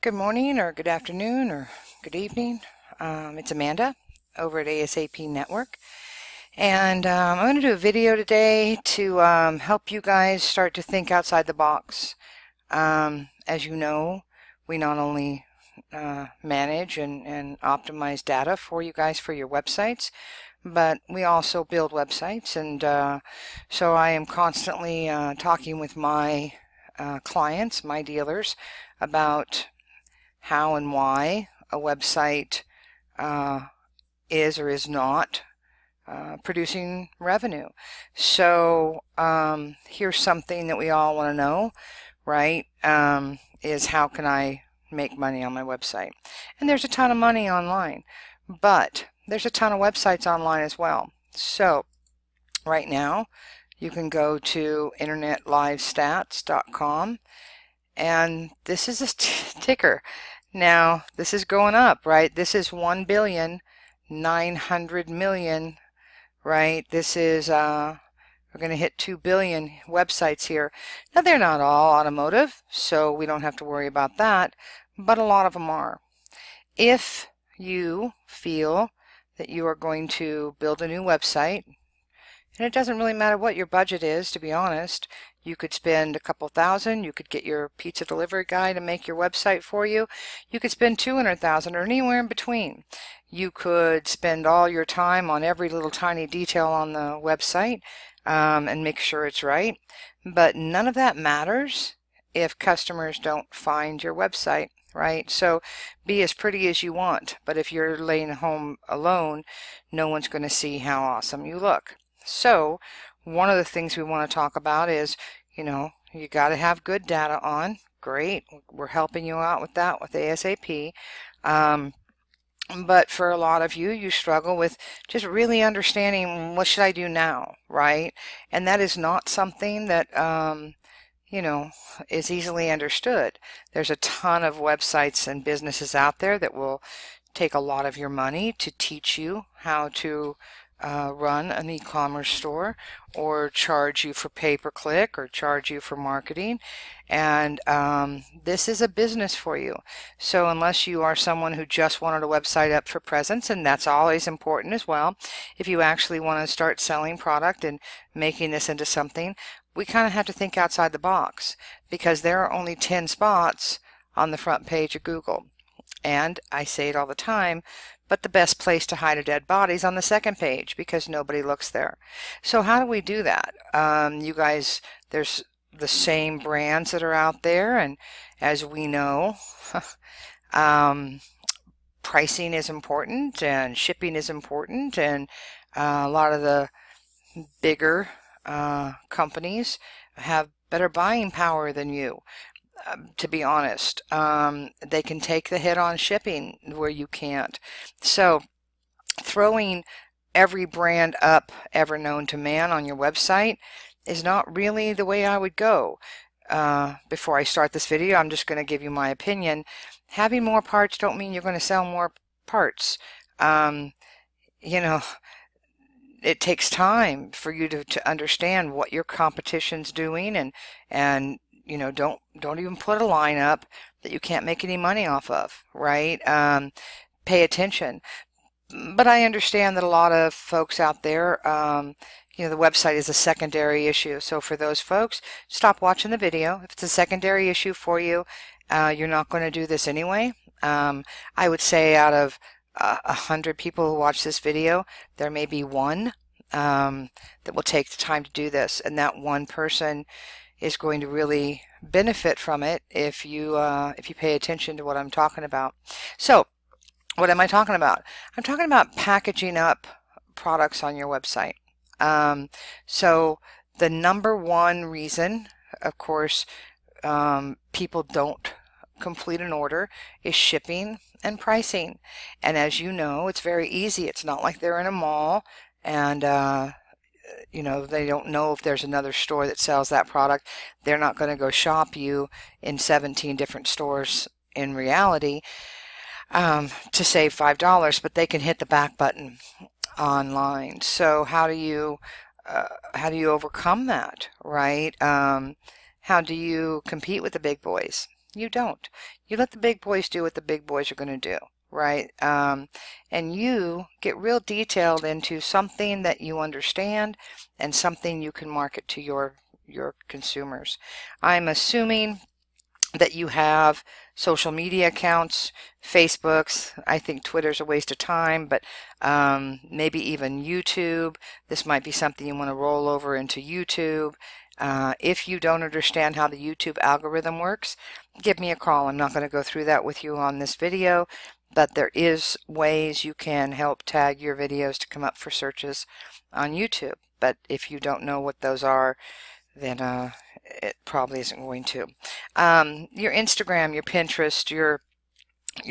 Good morning or good afternoon or good evening. It's Amanda over at ASAP Network. And I'm going to do a video today to help you guys start to think outside the box. As you know, we not only manage and optimize data for you guys for your websites, but we also build websites. And so I am constantly talking with my clients, my dealers, about how and why a website is or is not producing revenue. So here's something that we all want to know, right? Is how can I make money on my website? And there's a ton of money online, but there's a ton of websites online as well. So right now you can go to internetlivestats.com, and this is a ticker. Now this is going up, right? This is 1,900,000,000, right? This is we're going to hit 2 billion websites here. Now they're not all automotive, so we don't have to worry about that, but a lot of them are. If you feel that you are going to build a new website, and it doesn't really matter what your budget is, to be honest. You could spend a couple thousand. You could get your pizza delivery guy to make your website for you. You could spend 200,000 or anywhere in between. You could spend all your time on every little tiny detail on the website and make sure it's right. But none of that matters if customers don't find your website, right? So be as pretty as you want, but if you're laying home alone, no one's going to see how awesome you look. So one of the things we want to talk about is, you got to have good data on. Great. We're helping you out with that with ASAP. But for a lot of you, you struggle with just really understanding what should I do now, right? And that is not something that, is easily understood. There's a ton of websites and businesses out there that will take a lot of your money to teach you how to run an e-commerce store, or charge you for pay-per-click, or charge you for marketing. And this is a business for you. So unless you are someone who just wanted a website up for presence, and that's always important as well, if you actually want to start selling product and making this into something, we kind of have to think outside the box, because there are only 10 spots on the front page of Google. And I say it all the time, but the best place to hide a dead body is on the second page, because nobody looks there. So how do we do that? You guys, there's the same brands that are out there, and as we know, pricing is important and shipping is important, and a lot of the bigger companies have better buying power than you. To be honest, they can take the hit on shipping where you can't. So throwing every brand up ever known to man on your website is not really the way I would go. Before I start this video, I'm just going to give you my opinion. Having more parts don't mean you're going to sell more parts. It takes time for you to understand what your competition's doing, and don't even put a line up that you can't make any money off of, right? Pay attention. But I understand that a lot of folks out there, the website is a secondary issue. So for those folks, stop watching the video. If it's a secondary issue for you, you're not going to do this anyway. I would say out of 100 people who watch this video, there may be one that will take the time to do this, and that one person is going to really benefit from it if you pay attention to what I'm talking about. So what am I talking about? I'm talking about packaging up products on your website. So the number one reason, of course, people don't complete an order is shipping and pricing. And as you know, it's very easy. It's not like they're in a mall and they don't know if there's another store that sells that product. They're not going to go shop you in 17 different stores in reality to save $5, but they can hit the back button online. So how do you overcome that, right? How do you compete with the big boys? You don't. You let the big boys do what the big boys are going to do, right? And you get real detailed into something that you understand and something you can market to your consumers. I'm assuming that you have social media accounts, Facebooks. I think Twitter's a waste of time, but maybe even YouTube. This might be something you want to roll over into YouTube. If you don't understand how the YouTube algorithm works, give me a call. I'm not going to go through that with you on this video, but there is ways you can help tag your videos to come up for searches on YouTube. But if you don't know what those are, then it probably isn't going to. Your Instagram, your Pinterest, your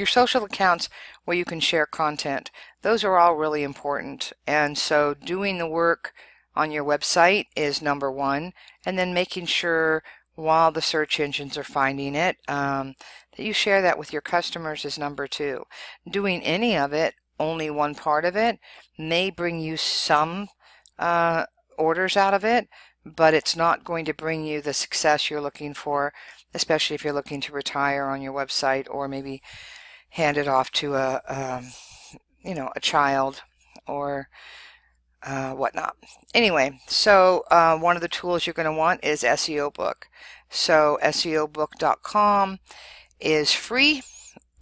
social accounts where you can share content, those are all really important. And so doing the work on your website is number one, and then making sure while the search engines are finding it that you share that with your customers is number two. Doing any of it, only one part of it, may bring you some orders out of it, but it's not going to bring you the success you're looking for, especially if you're looking to retire on your website or maybe hand it off to a child or whatnot. Anyway, so one of the tools you're going to want is SEO Book. So SEObook.com is free,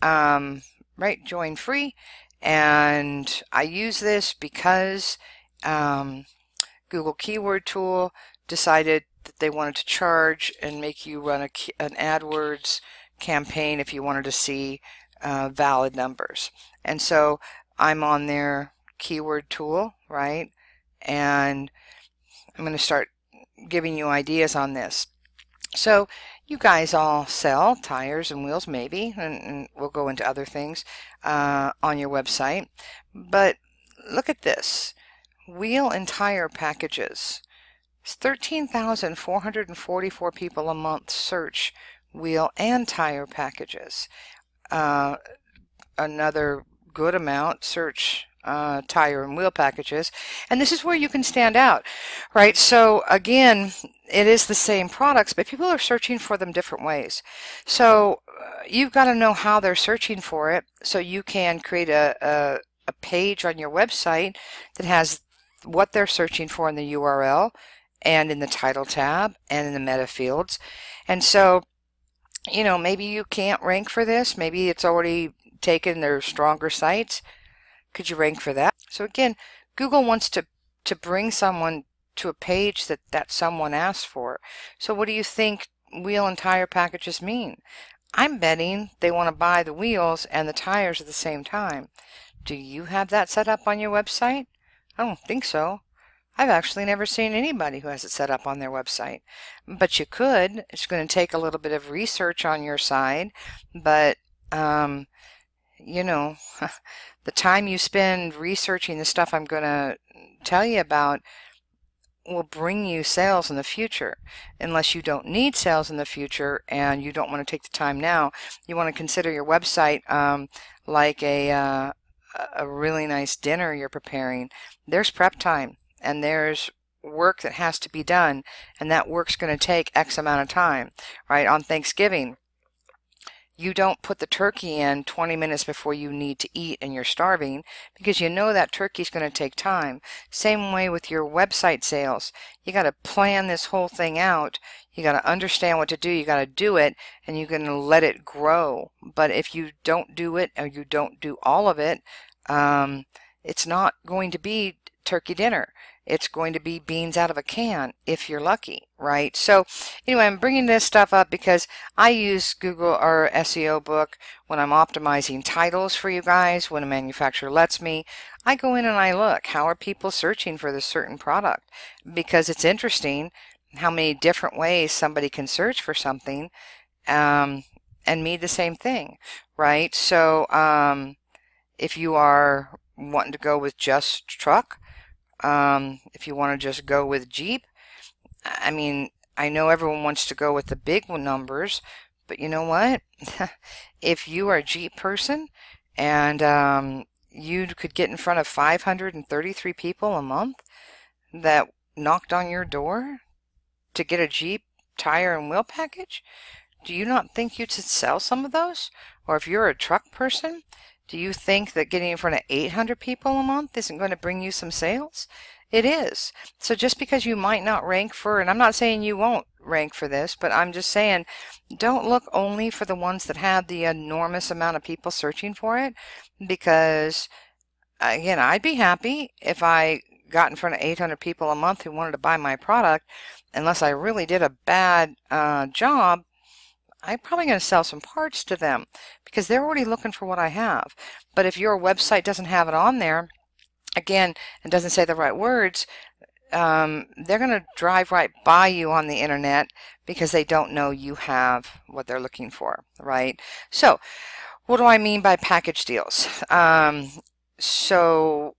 right? Join free, and I use this because Google Keyword Tool decided that they wanted to charge and make you run an AdWords campaign if you wanted to see valid numbers. And so I'm on their keyword tool, right? And I'm going to start giving you ideas on this. So you guys all sell tires and wheels, maybe, and we'll go into other things on your website. But look at this. Wheel and tire packages. 13,444 people a month search wheel and tire packages. Another good amount search tire and wheel packages. And this is where you can stand out, right? So again, it is the same products, but people are searching for them different ways. So you've got to know how they're searching for it, so you can create a page on your website that has what they're searching for in the URL and in the title tab and in the meta fields. And so, maybe you can't rank for this. Maybe it's already taken their stronger sites. Could you rank for that? So again, Google wants to bring someone to a page that someone asked for. So what do you think wheel and tire packages mean? I'm betting they want to buy the wheels and the tires at the same time. Do you have that set up on your website? I don't think so. I've actually never seen anybody who has it set up on their website. But you could. It's going to take a little bit of research on your side, but the time you spend researching the stuff I'm going to tell you about will bring you sales in the future. Unless you don't need sales in the future and you don't want to take the time now, you want to consider your website like a really nice dinner you're preparing. There's prep time and there's work that has to be done, and that work's going to take X amount of time, right? On Thanksgiving, you don't put the turkey in 20 minutes before you need to eat and you're starving, because you know that turkey's going to take time. Same way with your website sales. You got to plan this whole thing out. You got to understand what to do. You got to do it, and you're going to let it grow. But if you don't do it, or you don't do all of it, it's not going to be turkey dinner. It's going to be beans out of a can if you're lucky, right? So anyway, I'm bringing this stuff up because I use Google or SEO Book when I'm optimizing titles for you guys. When a manufacturer lets me, I go in and I look, how are people searching for this certain product? Because it's interesting how many different ways somebody can search for something and mean the same thing, right? So if you are wanting to go with just truck, if you want to just go with Jeep, I mean, I know everyone wants to go with the big numbers, but you know what? If you are a Jeep person and you could get in front of 533 people a month that knocked on your door to get a Jeep tire and wheel package, do you not think you should sell some of those? Or if you're a truck person, do you think that getting in front of 800 people a month isn't going to bring you some sales? It is. So just because you might not rank for, and I'm not saying you won't rank for this, but I'm just saying don't look only for the ones that have the enormous amount of people searching for it, because again, I'd be happy if I got in front of 800 people a month who wanted to buy my product. Unless I really did a bad job, I'm probably going to sell some parts to them because they're already looking for what I have. But if your website doesn't have it on there, again, and doesn't say the right words, they're going to drive right by you on the internet because they don't know you have what they're looking for, right? So what do I mean by package deals? So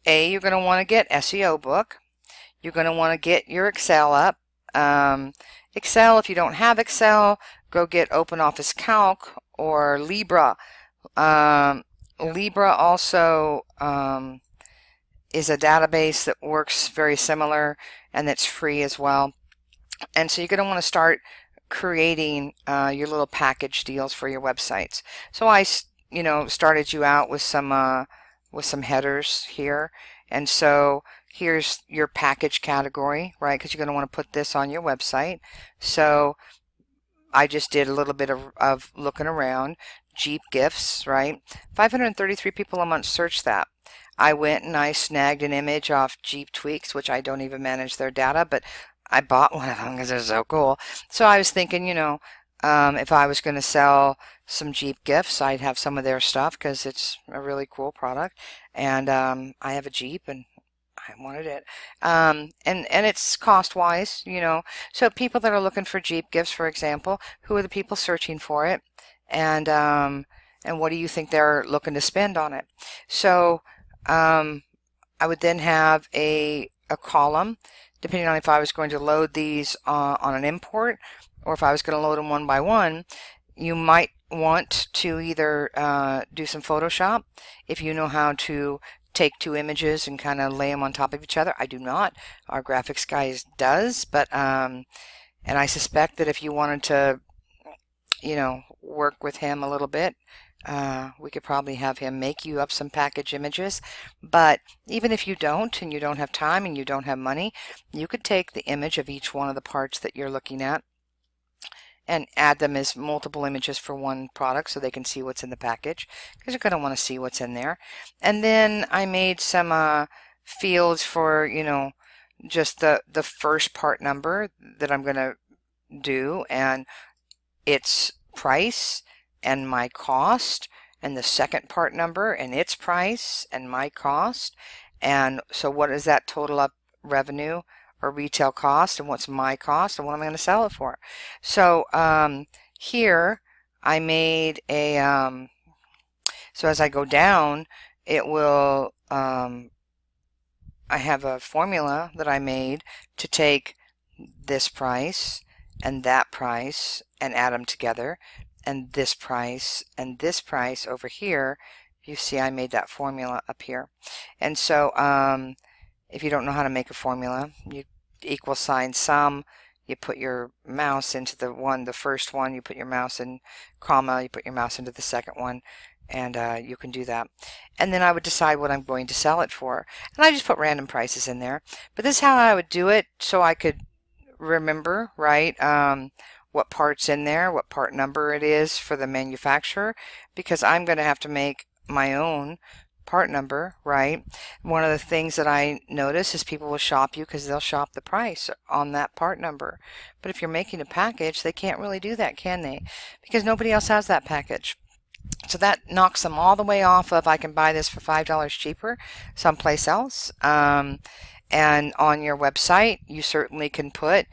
you're going to want to get SEO book. You're going to want to get your Excel up. Excel, if you don't have Excel, go get OpenOffice Calc or Libra. Libra also is a database that works very similar and that's free as well. And so you're going to want to start creating your little package deals for your websites. So I, started you out with some headers here, and so here's your package category, right? Because you're going to want to put this on your website. So I just did a little bit of looking around. Jeep gifts, right? 533 people a month search that. I went and I snagged an image off Jeep Tweaks, which I don't even manage their data, but I bought one of them because they're so cool. So I was thinking, if I was going to sell some Jeep gifts, I'd have some of their stuff because it's a really cool product. And I have a Jeep and I wanted it. And it's cost-wise, So people that are looking for Jeep gifts, for example, who are the people searching for it? And what do you think they're looking to spend on it? So I would then have a column, depending on if I was going to load these on an import or if I was going to load them one by one. You might want to either do some Photoshop if you know how to take two images and kind of lay them on top of each other. I do not. Our graphics guy does, but and I suspect that if you wanted to, work with him a little bit, we could probably have him make you up some package images. But even if you don't, and you don't have time and you don't have money, you could take the image of each one of the parts that you're looking at and add them as multiple images for one product so they can see what's in the package, because you're going to want to see what's in there. And then I made some fields for, just the first part number that I'm going to do, and its price and my cost, and the second part number and its price and my cost. And so what does that total up revenue or retail cost, and what's my cost, and what am I going to sell it for? So here I made a so as I go down, it will I have a formula that I made to take this price and that price and add them together, and this price and this price over here. You see I made that formula up here. And so if you don't know how to make a formula, you equal sign sum, you put your mouse into the first one, you put your mouse in comma, you put your mouse into the second one, and you can do that. And then I would decide what I'm going to sell it for. And I just put random prices in there. But this is how I would do it, so I could remember, right, what part's in there, what part number it is for the manufacturer, because I'm going to have to make my own part number, right? One of the things that I notice is people will shop you because they'll shop the price on that part number. But if you're making a package, they can't really do that, can they? Because nobody else has that package. So that knocks them all the way off of, I can buy this for $5 cheaper someplace else. And on your website, you certainly can put,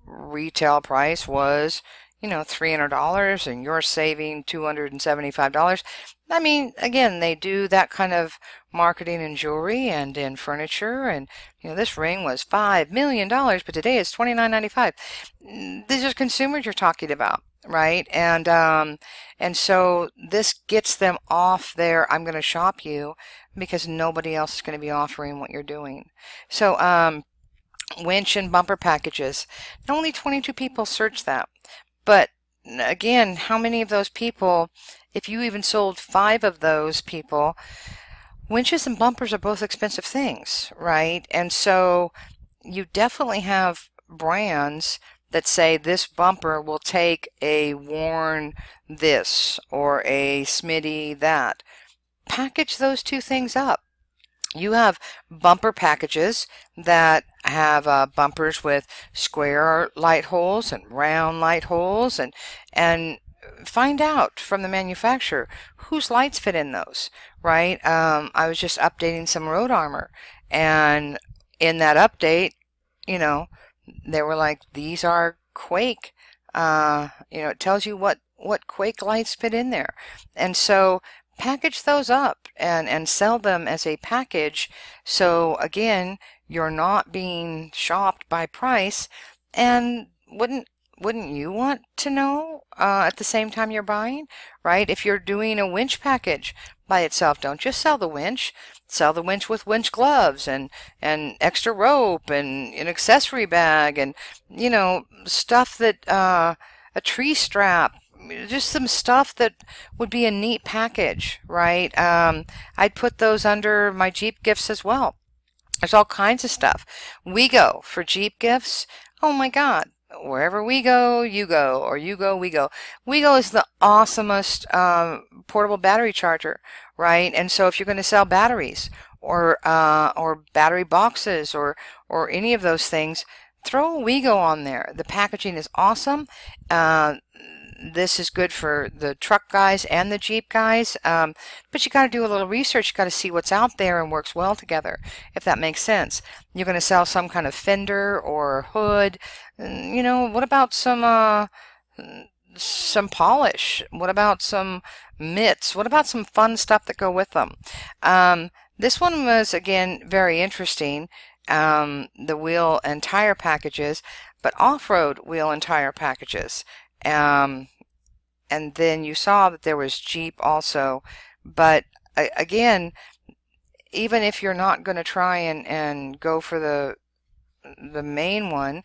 retail price was, $300 and you're saving $275. I mean, again, they do that kind of marketing in jewelry and in furniture, and this ring was $5 million, but today it's $29.95. These are consumers you're talking about, right? And so this gets them off their I'm going to shop you, because nobody else is going to be offering what you're doing. So winch and bumper packages, only 22 people searched that. But again, how many of those people, if you even sold 5 of those people, winches and bumpers are both expensive things, right? And so you definitely have brands that say this bumper will take a worn this or a Smitty that. Package those two things up. You have bumper packages that have bumpers with square light holes and round light holes, and find out from the manufacturer whose lights fit in those, right? I was just updating some road armor, and in that update, you know, they were like, these are Quake. It tells you what Quake lights fit in there. And so package those up and sell them as a package. So again, you're not being shopped by price. And wouldn't you want to know at the same time you're buying, right? If you're doing a winch package by itself, don't just sell the winch. Sell the winch with winch gloves and extra rope and an accessory bag and stuff that a tree strap, just some stuff that would be a neat package, right? I'd put those under my Jeep gifts as well. There's all kinds of stuff. We go for Jeep gifts. Oh my God. Wherever we go, you go, or you go, we go. We go is the awesomest portable battery charger, right? And so if you're going to sell batteries or battery boxes or any of those things, throw a WeGo on there. The packaging is awesome. This is good for the truck guys and the Jeep guys, but you got to do a little research. You got to see what's out there and works well together, if that makes sense. You're going to sell some kind of fender or hood. What about some polish? What about some mitts? What about some fun stuff that go with them? This one was, again, very interesting. The wheel and tire packages, but off-road wheel and tire packages. And then you saw that there was Jeep also. But again, even if you're not going to try and go for the main one,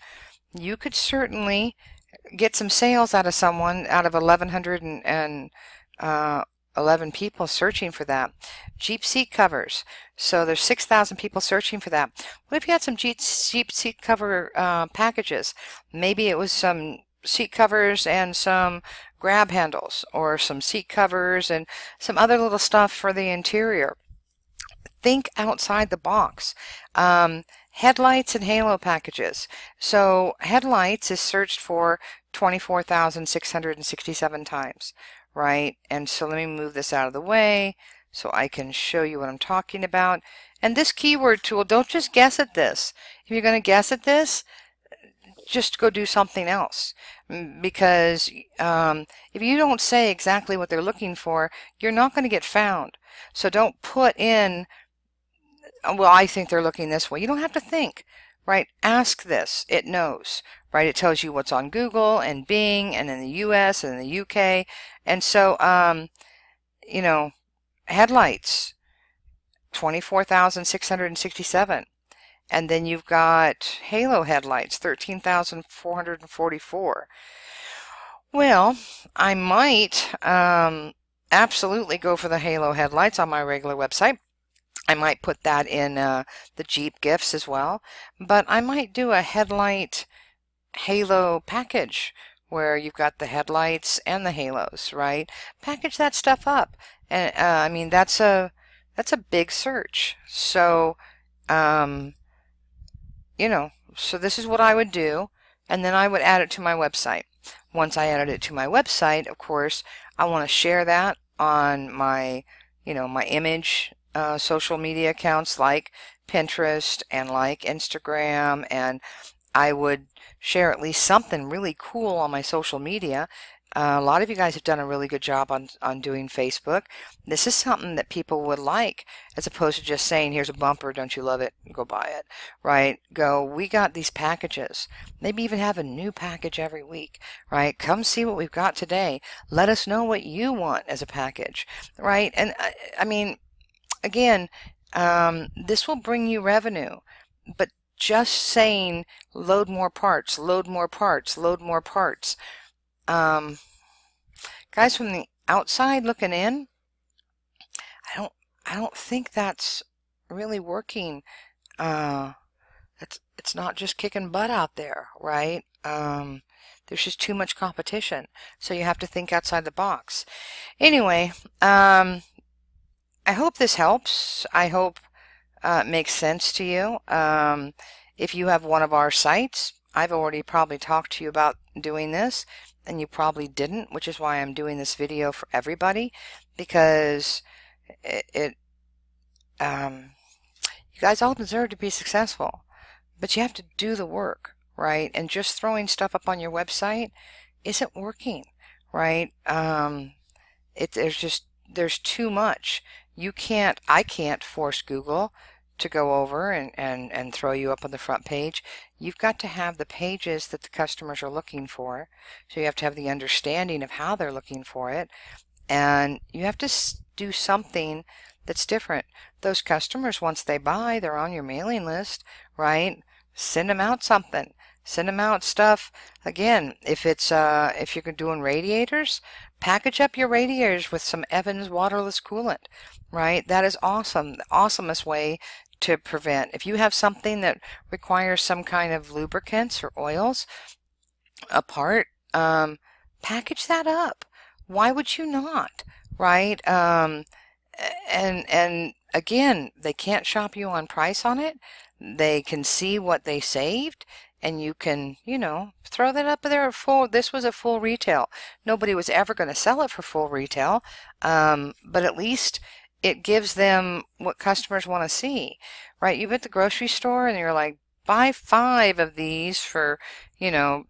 you could certainly get some sales out of someone, out of 1,111 people searching for that. Jeep seat covers. So there's 6,000 people searching for that. What if you had some Jeep seat cover packages? Maybe it was some seat covers and some grab handles, or some seat covers and some other little stuff for the interior. Think outside the box. Headlights and halo packages. So headlights is searched for 24,667 times, right? And so let me move this out of the way so I can show you what I'm talking about. And this keyword tool, don't just guess at this. If you're going to guess at this, just go do something else, because if you don't say exactly what they're looking for, you're not going to get found. So don't put in, well, I think they're looking this way. You don't have to think, right? Ask this. It knows, right? It tells you what's on Google and Bing and in the US and in the UK. And so, headlights, 24,667. And then you've got halo headlights, 13,444. Well, I might absolutely go for the halo headlights on my regular website. I might put that in the Jeep gifts as well. But I might do a headlight halo package where you've got the headlights and the halos, right? Package that stuff up. And I mean, that's a big search. So so this is what I would do, and then I would add it to my website. Once I added it to my website, of course, I want to share that on my, my image social media accounts like Pinterest and like Instagram, and I would share at least something really cool on my social media. A lot of you guys have done a really good job on doing Facebook. This is something that people would like, as opposed to just saying, here's a bumper, don't you love it? Go buy it, right? Go, we got these packages. Maybe even have a new package every week, right? Come see what we've got today. Let us know what you want as a package, right? And I mean, again, this will bring you revenue, but just saying load more parts, load more parts, load more parts, Um, guys, from the outside looking in, I don't I don't think that's really working. Uh, it's not just kicking butt out there, right? There's just too much competition, so you have to think outside the box. Anyway, I hope this helps. I hope it makes sense to you. If you have one of our sites, I've already probably talked to you about doing this, and you probably didn't, which is why I'm doing this video for everybody, because it you guys all deserve to be successful, but you have to do the work, right? And just throwing stuff up on your website isn't working, right? There's too much. I can't force Google to go over and throw you up on the front page. You've got to have the pages that the customers are looking for. So you have to have the understanding of how they're looking for it. And you have to do something that's different. Those customers, once they buy, they're on your mailing list, right? Send them out something. Send them out stuff. Again, if you're doing radiators, package up your radiators with some Evans waterless coolant, right? That is awesome. The awesomest way to prevent. If you have something that requires some kind of lubricants or oils, a part, package that up. Why would you not, right? And again, they can't shop you on price on it. They can see what they saved, and you can, throw that up there at full. This was a full retail. Nobody was ever going to sell it for full retail, but at least it gives them what customers want to see, right? You're at the grocery store and you're like, buy 5 of these for, $7.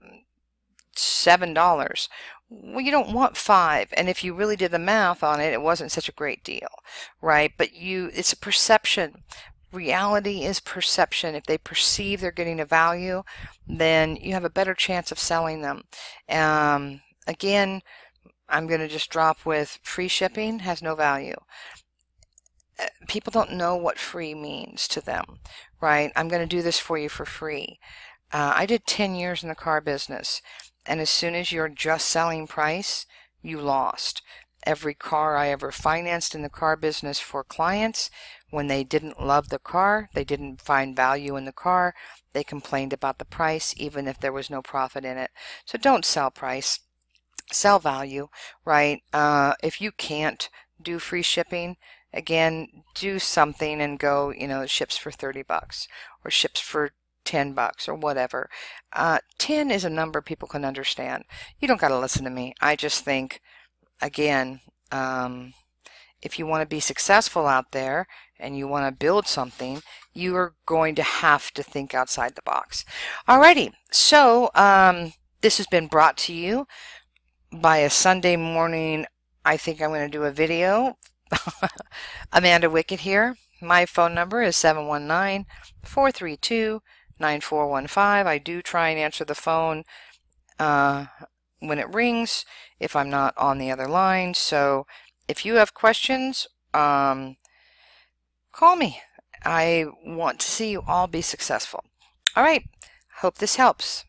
Well, you don't want 5, and if you really did the math on it, it wasn't such a great deal, right? But it's a perception. Reality is perception. If they perceive they're getting a value, then you have a better chance of selling them. Again, I'm going to just drop with free shipping has no value. People don't know what free means to them, right? I'm going to do this for you for free. I did 10 years in the car business, and as soon as you're just selling price, you lost. Every car I ever financed in the car business for clients, when they didn't love the car, they didn't find value in the car, they complained about the price, even if there was no profit in it. So don't sell price, sell value, right? If you can't do free shipping, again, do something and go, it ships for $30 or ships for $10 or whatever. 10 is a number people can understand. You don't got to listen to me. I just think, again, if you want to be successful out there and you want to build something, you are going to have to think outside the box. Alrighty, so this has been brought to you by a Sunday morning. I think I'm going to do a video. Amanda Wickett here. My phone number is 719-432-9415. I do try and answer the phone when it rings if I'm not on the other line. So if you have questions, call me. I want to see you all be successful. All right. Hope this helps.